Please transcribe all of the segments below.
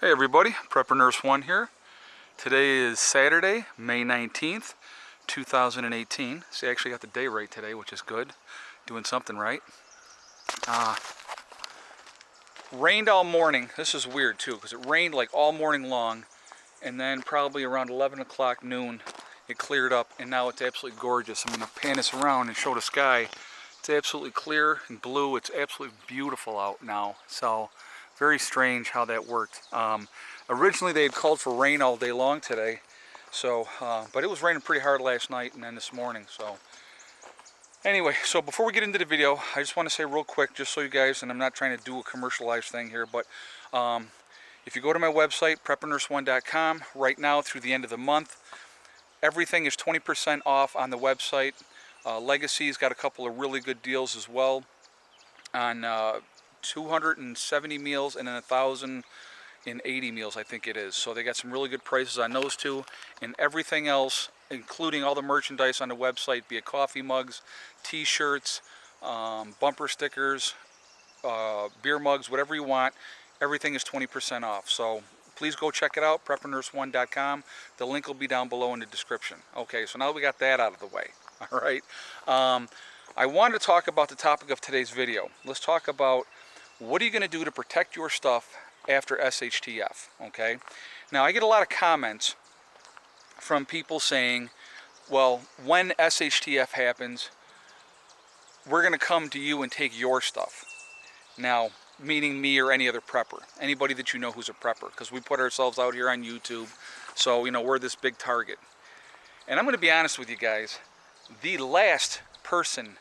Hey everybody, Prepper Nurse 1 here. Today is Saturday, May 19th, 2018. See, I actually got the day right today, which is good. Doing something right. Rained all morning. This is weird too, because it rained like all morning long, and then probably around 11 o'clock noon, it cleared up, and now it's absolutely gorgeous. I'm going to pan this around and show the sky. It's absolutely clear and blue. It's absolutely beautiful out now. So, very strange how that worked. Originally they had called for rain all day long today, so but it was raining pretty hard last night and then this morning. So anyway, so before we get into the video, I just want to say real quick, just so you guys, and I'm not trying to do a commercialized thing here, but if you go to my website, preppernurse1.com, right now through the end of the month, everything is 20% off on the website. Legacy's got a couple of really good deals as well on 270 meals and then 1,080 meals, I think it is. So they got some really good prices on those two, and everything else, including all the merchandise on the website, be it coffee mugs, t-shirts, bumper stickers, beer mugs, whatever you want, everything is 20% off. So please go check it out, preppernurse1.com. The link will be down below in the description. Okay, so now that we got that out of the way, all right, I wanted to talk about the topic of today's video. Let's talk about what are you going to do to protect your stuff after S.H.T.F, okay? Now, I get a lot of comments from people saying, well, when S.H.T.F happens, we're going to come to you and take your stuff. Now, meaning me or any other prepper, anybody that you know who's a prepper, because we put ourselves out here on YouTube, so, you know, we're this big target. And I'm going to be honest with you guys, the last person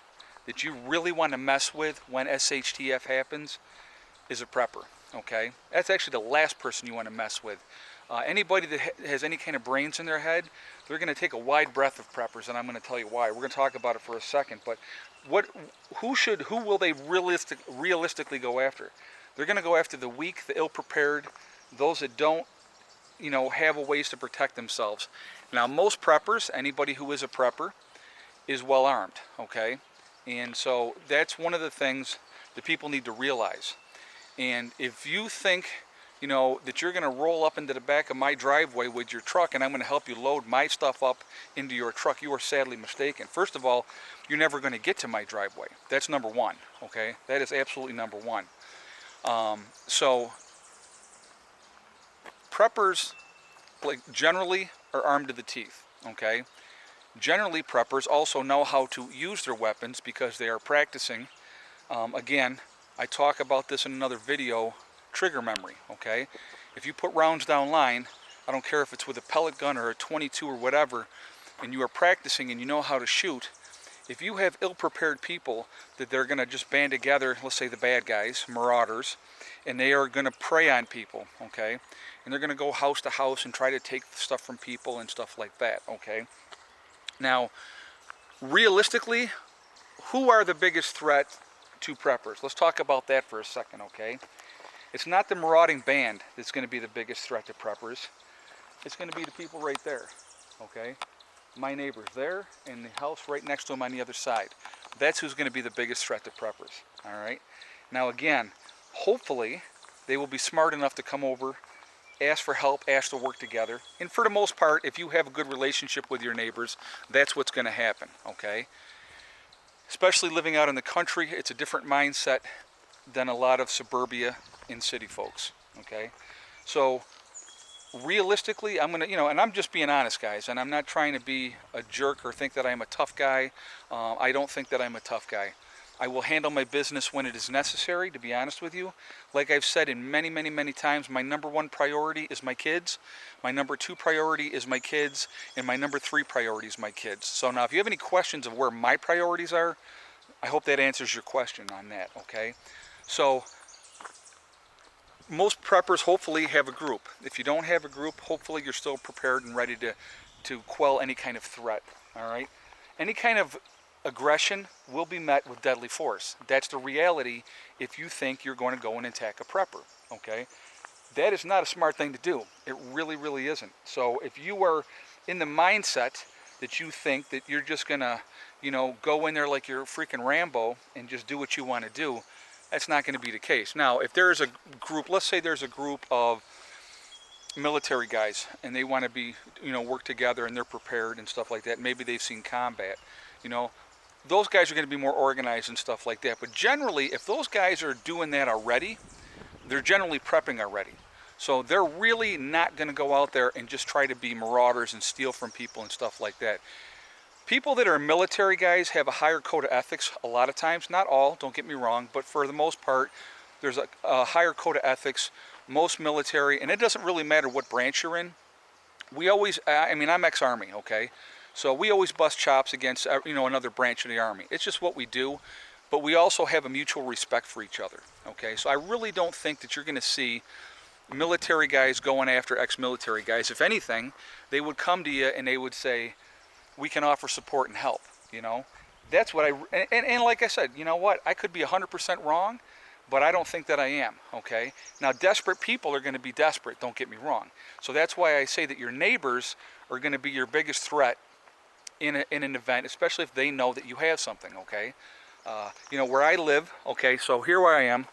that you really want to mess with when S.H.T.F happens is a prepper, okay? That's actually the last person you want to mess with. Anybody that has any kind of brains in their head, they're going to take a wide breadth of preppers, and I'm going to tell you why. We're going to talk about it for a second, but who will they realistically go after? They're going to go after the weak, the ill-prepared, those that don't, you know, have a ways to protect themselves. Now, most preppers, anybody who is a prepper, is well armed, okay? And so that's one of the things that people need to realize. And if you think, you know, that you're going to roll up into the back of my driveway with your truck and I'm going to help you load my stuff up into your truck, you are sadly mistaken. First of all, you're never going to get to my driveway. That's number one, okay? That is absolutely number one. So preppers, like, generally are armed to the teeth, okay? Generally, preppers also know how to use their weapons because they are practicing. Again, I talk about this in another video, trigger memory, okay? If you put rounds down line, I don't care if it's with a pellet gun or a 22 or whatever, and you are practicing and you know how to shoot, if you have ill-prepared people that they're going to just band together, let's say the bad guys, marauders, and they are going to prey on people, okay? And they're going to go house to house and try to take stuff from people and stuff like that, okay? Now, realistically, who are the biggest threat to preppers? Let's talk about that for a second, okay? It's not the marauding band that's going to be the biggest threat to preppers. It's going to be the people right there, okay? My neighbors there and the house right next to them on the other side. That's who's going to be the biggest threat to preppers, all right? Now, again, hopefully they will be smart enough to come over, ask for help, ask to work together. And for the most part, if you have a good relationship with your neighbors, that's what's going to happen, okay? Especially living out in the country, it's a different mindset than a lot of suburbia and city folks, okay? So realistically, I'm going to, you know, and I'm just being honest, guys, and I'm not trying to be a jerk or think that I'm a tough guy. I don't think that I'm a tough guy. I will handle my business when it is necessary, to be honest with you. Like I've said in many, many, many times, my number one priority is my kids. My number two priority is my kids. And my number three priority is my kids. So now if you have any questions of where my priorities are, I hope that answers your question on that, okay? So most preppers hopefully have a group. If you don't have a group, hopefully you're still prepared and ready to quell any kind of threat, all right? Any kind of aggression will be met with deadly force. That's the reality if you think you're going to go and attack a prepper, okay? That is not a smart thing to do. It really, really isn't. So if you are in the mindset that you think that you're just going to, you know, go in there like you're freaking Rambo and just do what you want to do, that's not going to be the case. Now, if there's a group, let's say there's a group of military guys and they want to be, work together and they're prepared and stuff like that. Maybe they've seen combat, you know, those guys are going to be more organized and stuff like that. But generally, if those guys are doing that already, they're generally prepping already. So they're really not going to go out there and just try to be marauders and steal from people and stuff like that. People that are military guys have a higher code of ethics a lot of times. Not all, don't get me wrong, but for the most part, there's a higher code of ethics. Most military, and it doesn't really matter what branch you're in. We always, I'm ex-Army, okay? So we always bust chops against, another branch of the Army. It's just what we do, but we also have a mutual respect for each other, okay? So I really don't think that you're going to see military guys going after ex-military guys. If anything, they would come to you and they would say, we can offer support and help, That's what and like I said, you know what? I could be 100% wrong, but I don't think that I am, okay? Now, desperate people are going to be desperate, don't get me wrong. So that's why I say that your neighbors are going to be your biggest threat in an event, especially if they know that you have something, okay? Where I live, okay, so here where I am,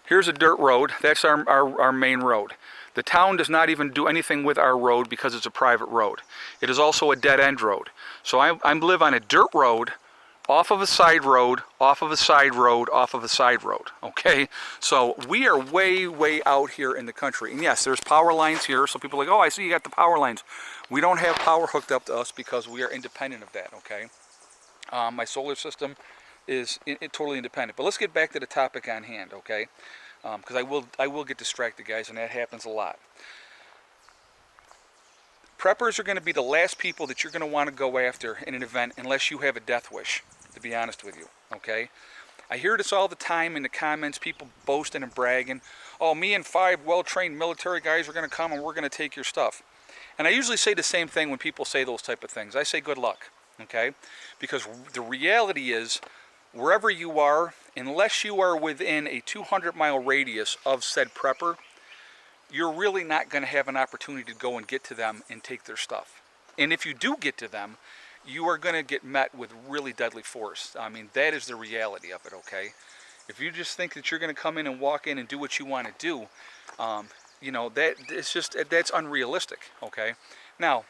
here's a dirt road. That's our main road. The town does not even do anything with our road because it's a private road. It is also a dead-end road. So I live on a dirt road, off of a side road, off of a side road, off of a side road, okay? So we are way, way out here in the country. And yes, there's power lines here, so people are like, oh, I see you got the power lines. We don't have power hooked up to us because we are independent of that, okay? My solar system is totally independent. But let's get back to the topic on hand, okay? Because I will get distracted, guys, and that happens a lot. Preppers are going to be the last people that you're going to want to go after in an event unless you have a death wish, to be honest with you, okay? I hear this all the time in the comments, people boasting and bragging, oh, me and 5 well-trained military guys are going to come and we're going to take your stuff. And I usually say the same thing when people say those type of things. I say good luck, okay? Because the reality is, wherever you are, unless you are within a 200-mile radius of said prepper, you're really not going to have an opportunity to go and get to them and take their stuff. And if you do get to them, you are going to get met with really deadly force. I mean, that is the reality of it, okay? If you just think that you're going to come in and walk in and do what you want to do, that's unrealistic, okay? Now,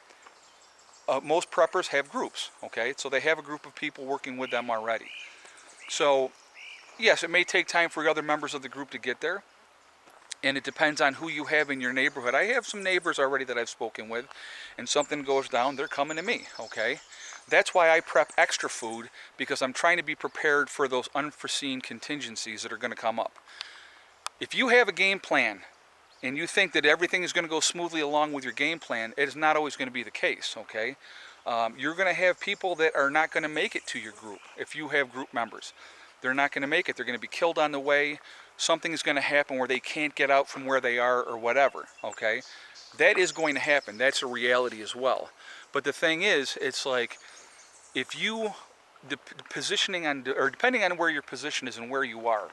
most preppers have groups, okay? So they have a group of people working with them already. So, yes, it may take time for other members of the group to get there, and it depends on who you have in your neighborhood. I have some neighbors already that I've spoken with, and something goes down, they're coming to me, okay? That's why I prep extra food, because I'm trying to be prepared for those unforeseen contingencies that are going to come up. If you have a game plan, and you think that everything is going to go smoothly along with your game plan, it is not always going to be the case, okay? You're going to have people that are not going to make it to your group if you have group members. They're not going to make it. They're going to be killed on the way. Something is going to happen where they can't get out from where they are or whatever, okay? That is going to happen. That's a reality as well. But the thing is, it's like, if you, depending on where your position is and where you are,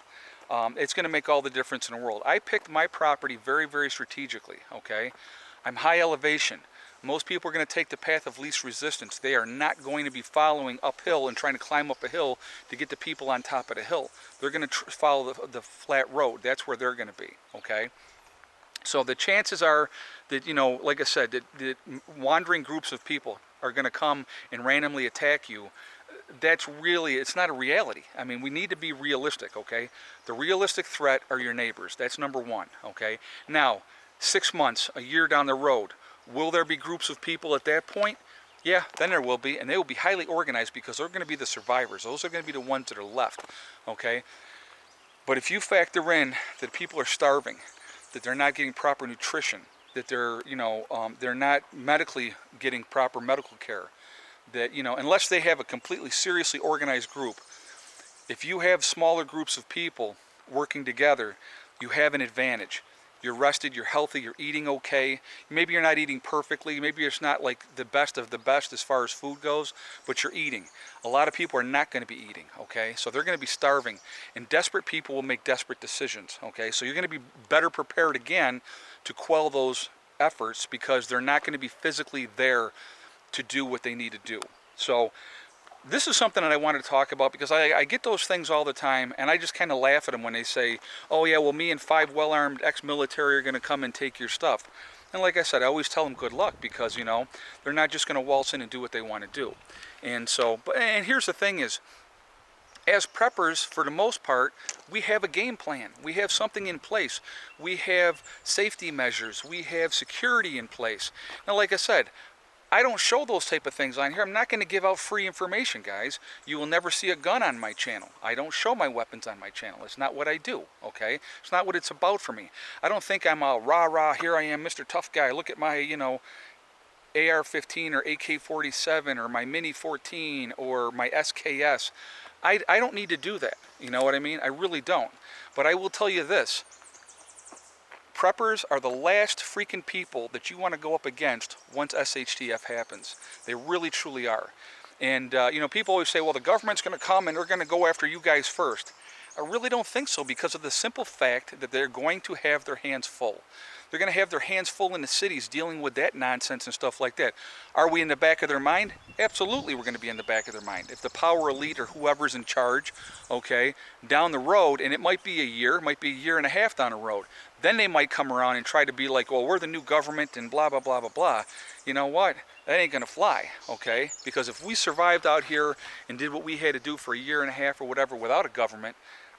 it's going to make all the difference in the world. I picked my property very, very strategically, okay? I'm high elevation. Most people are going to take the path of least resistance. They are not going to be following uphill and trying to climb up a hill to get the people on top of the hill. They're going to follow the flat road. That's where they're going to be, okay? So the chances are that, like I said, that wandering groups of people are going to come and randomly attack you. It's not a reality. I mean, we need to be realistic, okay? The realistic threat are your neighbors. That's number one, okay? Now, 6 months, a year down the road, will there be groups of people at that point? Yeah, then there will be, and they will be highly organized because they're going to be the survivors. Those are going to be the ones that are left, okay? But if you factor in that people are starving, that they're not getting proper nutrition, that they're not medically getting proper medical care, that, unless they have a completely seriously organized group, if you have smaller groups of people working together, you have an advantage. You're rested, you're healthy, you're eating okay. Maybe you're not eating perfectly. Maybe it's not like the best of the best as far as food goes, but you're eating. A lot of people are not going to be eating, okay? So they're going to be starving. And desperate people will make desperate decisions, okay? So you're going to be better prepared again to quell those efforts because they're not going to be physically there to do what they need to do. So this is something that I wanted to talk about because I get those things all the time, and I just kind of laugh at them when they say, oh yeah, well, me and 5 well-armed ex-military are going to come and take your stuff. And like I said, I always tell them good luck, because, you know, they're not just going to waltz in and do what they want to do. And so, and here's the thing is, as preppers, for the most part, we have a game plan. We have something in place. We have safety measures. We have security in place. Now, like I said, I don't show those type of things on here. I'm not going to give out free information, guys. You will never see a gun on my channel. I don't show my weapons on my channel. It's not what I do, okay? It's not what it's about for me. I don't think I'm a rah-rah, here I am, Mr. Tough Guy. Look at my, you know, AR-15 or AK-47 or my Mini 14 or my SKS. I don't need to do that. You know what I mean? I really don't. But I will tell you this. Preppers are the last freaking people that you want to go up against once S.H.T.F happens. They really, truly are. And, you know, people always say, well, the government's going to come and they're going to go after you guys first. I really don't think so, because of the simple fact that they're going to have their hands full. They're going to have their hands full in the cities dealing with that nonsense and stuff like that. Are we in the back of their mind? Absolutely, we're going to be in the back of their mind. If the power elite or whoever's in charge, okay, down the road, and it might be a year and a half down the road, then they might come around and try to be like, well, we're the new government and blah, blah, blah, blah, blah. You know what? That ain't going to fly, okay? Because if we survived out here and did what we had to do for a year and a half or whatever without a government,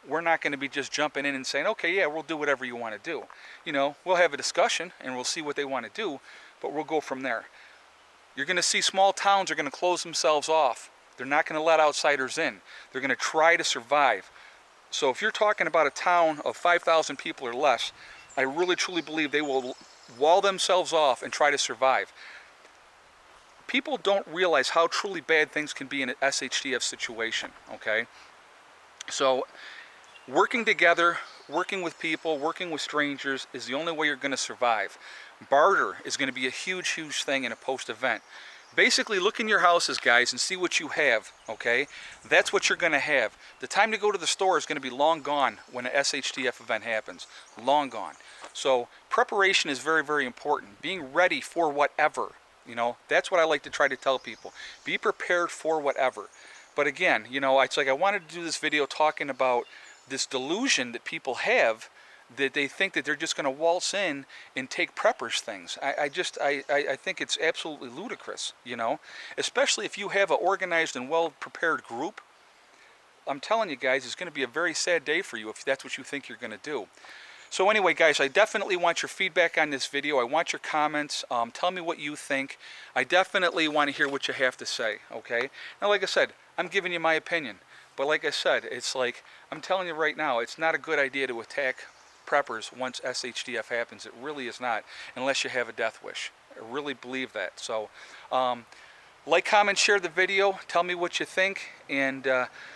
we're not going to be just jumping in and saying, okay, yeah, we'll do whatever you want to do. You know, we'll have a discussion and we'll see what they want to do, but we'll go from there. You're going to see small towns are going to close themselves off. They're not going to let outsiders in. They're going to try to survive. So if you're talking about a town of 5,000 people or less, I really truly believe they will wall themselves off and try to survive. People don't realize how truly bad things can be in an S.H.T.F situation, okay? So working together, working with people, working with strangers is the only way you're going to survive. Barter is going to be a huge, huge thing in a post-event. Basically, look in your houses, guys, and see what you have, okay? That's what you're going to have. The time to go to the store is going to be long gone when an S.H.T.F event happens. Long gone. So preparation is very, very important. Being ready for whatever, you know, that's what I like to try to tell people. Be prepared for whatever. But again, you know, it's like I wanted to do this video talking about this delusion that people have, that they think that they're just going to waltz in and take preppers things. I think it's absolutely ludicrous, you know, especially if you have an organized and well-prepared group. I'm telling you guys, it's going to be a very sad day for you if that's what you think you're going to do. So anyway, guys, I definitely want your feedback on this video. I want your comments. Tell me what you think. I definitely want to hear what you have to say, okay? Now, like I said, I'm giving you my opinion. But like I said, it's like, I'm telling you right now, it's not a good idea to attack preppers once S.H.T.F happens. It really is not, unless you have a death wish. I really believe that. So, like, comment, share the video. Tell me what you think. And,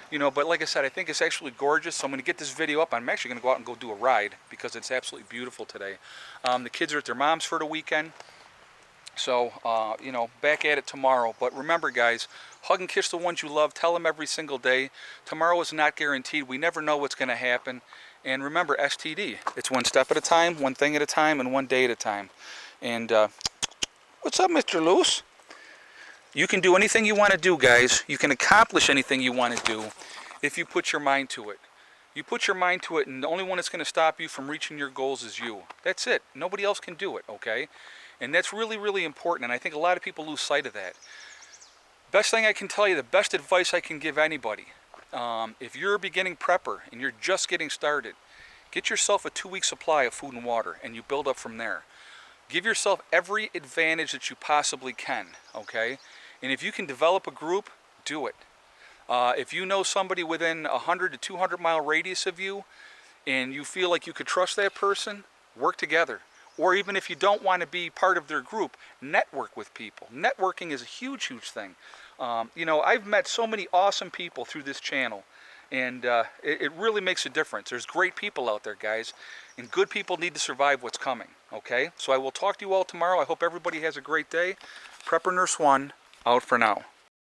you know, but like I said, I think it's actually gorgeous. So I'm going to get this video up. I'm actually going to go out and go do a ride because it's absolutely beautiful today. The kids are at their mom's for the weekend. So, you know, back at it tomorrow. But remember, guys, hug and kiss the ones you love. Tell them every single day. Tomorrow is not guaranteed. We never know what's going to happen. And remember, STD. It's one step at a time, one thing at a time, and one day at a time. And, what's up, Mr. Loose? You can do anything you want to do, guys. You can accomplish anything you want to do if you put your mind to it. You put your mind to it, and the only one that's going to stop you from reaching your goals is you. That's it. Nobody else can do it, okay? And that's really, really important, and I think a lot of people lose sight of that. Best thing I can tell you, the best advice I can give anybody, if you're a beginning prepper and you're just getting started, get yourself a 2-week supply of food and water, and you build up from there. Give yourself every advantage that you possibly can, okay? And if you can develop a group, do it. If you know somebody within 100 to 200 mile radius of you, and you feel like you could trust that person, work together. Or even if you don't want to be part of their group, network with people. Networking is a huge, huge thing. You know, I've met so many awesome people through this channel, and it really makes a difference. There's great people out there, guys, and good people need to survive what's coming, okay? So I will talk to you all tomorrow. I hope everybody has a great day. Prepper Nurse 1, out for now.